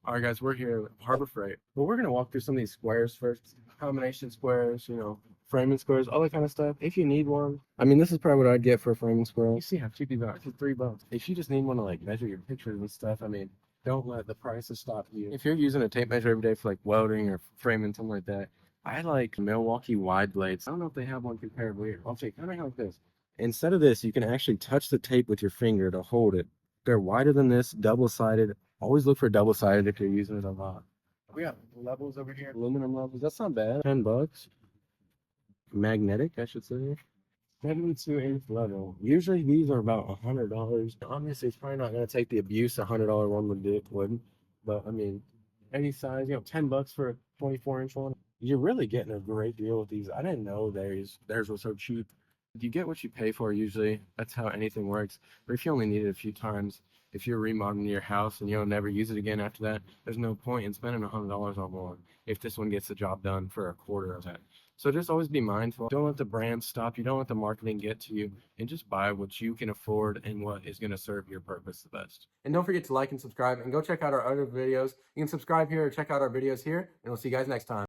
All right, guys, we're here at Harbor Freight. But we're going to walk through some of these squares first. Combination squares, framing squares, all that kind of stuff. If you need one, I mean, this is probably what I'd get for a framing square. You see how cheap these are. For $3. If you just need one to like measure your pictures and stuff, I mean, don't let the prices stop you. If you're using a tape measure every day for like welding or framing, something like that, I like Milwaukee wide blades. I don't know if they have one comparable here. I'll check. Kind of like this. Instead of this, you can actually touch the tape with your finger to hold it. They're wider than this, double-sided. Always look for double-sided if you're using it a lot. We got levels over here, aluminum levels. That's not bad. $10. Magnetic, I should say. 72-inch level. Usually these are about $100. Obviously, it's probably not going to take the abuse a $100 one would. But I mean, any size, $10 for a 24-inch one. You're really getting a great deal with these. I didn't know theirs was so cheap. You get what you pay for usually. That's how anything works. Or if you only need it a few times, if you're remodeling your house and you'll never use it again after that, there's no point in spending $100 on one if this one gets the job done for a quarter of that. So just always be mindful. Don't let the brand stop you. Don't let the marketing get to you. And just buy what you can afford and what is going to serve your purpose the best. And don't forget to like and subscribe and go check out our other videos. You can subscribe here or check out our videos here. And we'll see you guys next time.